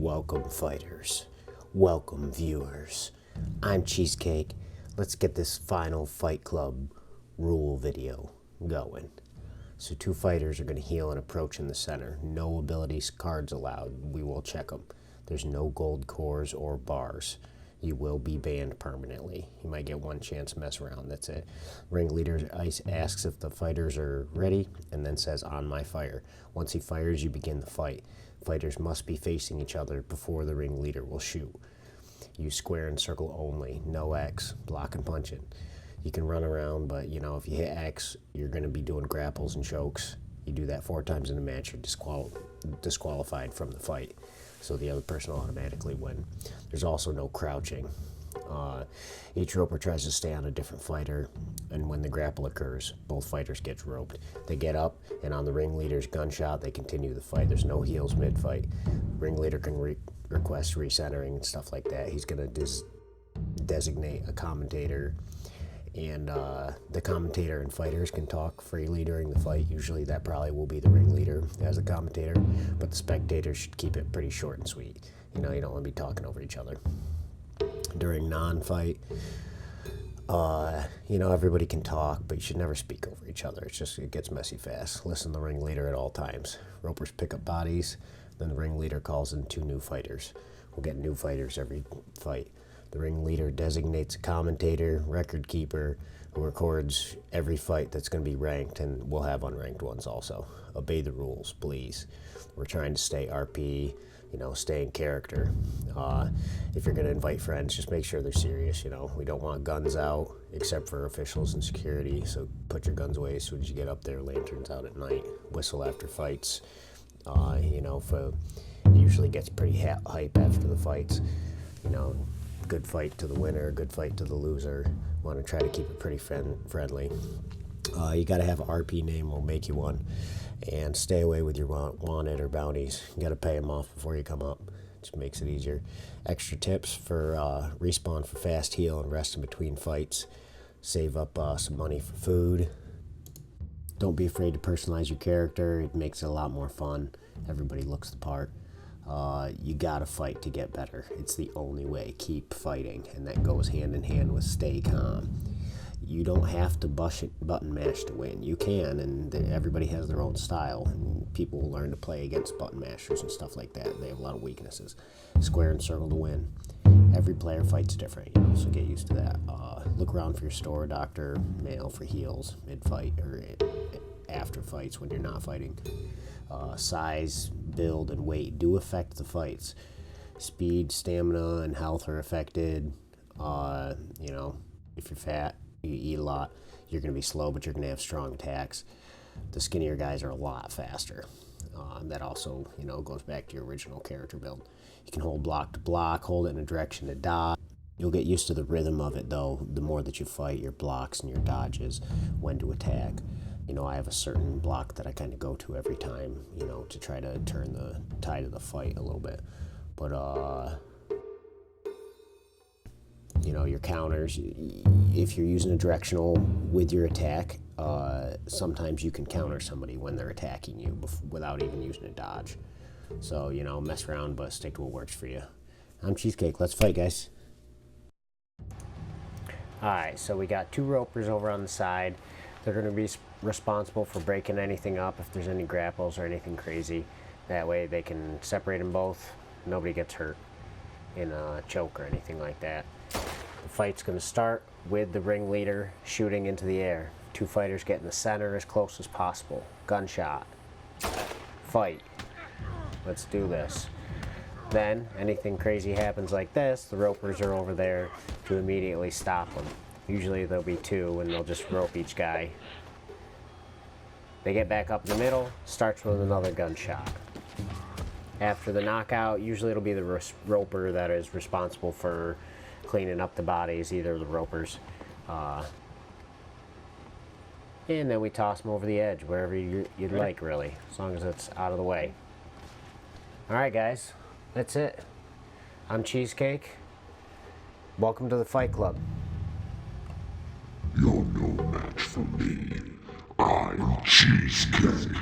Welcome fighters, welcome viewers. I'm Cheesecake. Let's get this final Fight Club rule video going. So 2 fighters are going to heal and approach in the center. No abilities cards allowed. We will check them. There's no gold cores or bars. You will be banned permanently. You might get 1 chance to mess around. That's it. Ringleader asks if the fighters are ready and then says, "On my fire." Once he fires, you begin the fight. Fighters must be facing each other before the ringleader will shoot. Use square and circle only. No X. Block and punch it. You can run around, but if you hit X, you're going to be doing grapples and chokes. You do that 4 times in a match, you're disqualified from the fight. So the other person will automatically win. There's also no crouching. Each roper tries to stay on a different fighter, and when the grapple occurs, both fighters get roped. They get up, and on the ringleader's gunshot, they continue the fight. There's no heals mid-fight. Ringleader can request recentering and stuff like that. He's going to designate a commentator, and the commentator and fighters can talk freely during the fight. Usually that probably will be the ringleader as a commentator, but the spectators should keep it pretty short and sweet. You don't want to be talking over each other. During non-fight, everybody can talk, but you should never speak over each other. It gets messy fast. Listen to the ringleader at all times. Ropers pick up bodies, then the ringleader calls in 2 new fighters. We'll get new fighters every fight. The ringleader designates a commentator, record keeper, who records every fight that's going to be ranked, and we'll have unranked ones also. Obey the rules, please. We're trying to stay RP, stay in character. If you're going to invite friends, just make sure they're serious, We don't want guns out, except for officials and security, so put your guns away as soon as you get up there. Lanterns out at night. Whistle after fights. It usually gets pretty hype after the fights. Good fight to the winner, good fight to the loser. Want to try to keep it pretty friendly. You got to have an RP name, we'll make you one. And stay away with your wanted or bounties. You got to pay them off before you come up. Just makes it easier. Extra tips for respawn for fast heal and rest in between fights. Save up some money for food. Don't be afraid to personalize your character. It makes it a lot more fun. Everybody looks the part. You gotta fight to get better. It's the only way. Keep fighting, and that goes hand in hand with stay calm. You don't have to button mash to win. You can, and everybody has their own style, and people will learn to play against button mashers and stuff like that. They have a lot of weaknesses. Square and circle to win. Every player fights different, so get used to that. Look around for your store doctor, mail for heals, mid-fight, or after fights when you're not fighting. Size, build, and weight do affect the fights. Speed, stamina, and health are affected. If you're fat, you eat a lot, you're going to be slow, but you're going to have strong attacks. The skinnier guys are a lot faster. That also, goes back to your original character build. You can hold block to block, hold it in a direction to dodge. You'll get used to the rhythm of it, though, the more that you fight, your blocks and your dodges, when to attack. I have a certain block that I kind of go to every time, to try to turn the tide of the fight a little bit. But, your counters, if you're using a directional with your attack, sometimes you can counter somebody when they're attacking you without even using a dodge. So, mess around, but stick to what works for you. I'm Cheesecake. Let's fight, guys. Alright, so we got 2 ropers over on the side. They're going to be responsible for breaking anything up if there's any grapples or anything crazy. That way they can separate them both. Nobody gets hurt in a choke or anything like that. The fight's going to start with the ringleader shooting into the air. 2 fighters get in the center as close as possible. Gunshot. Fight. Let's do this. Then, anything crazy happens like this, the ropers are over there to immediately stop them. Usually there'll be 2, and they'll just rope each guy. They get back up in the middle, starts with another gunshot. After the knockout, usually it'll be the roper that is responsible for cleaning up the bodies, either of the ropers. And then we toss them over the edge, wherever you'd like, really, as long as it's out of the way. Alright, guys, that's it. I'm Cheesecake. Welcome to the Fight Club. You're no match for me. I'm Cheesecake.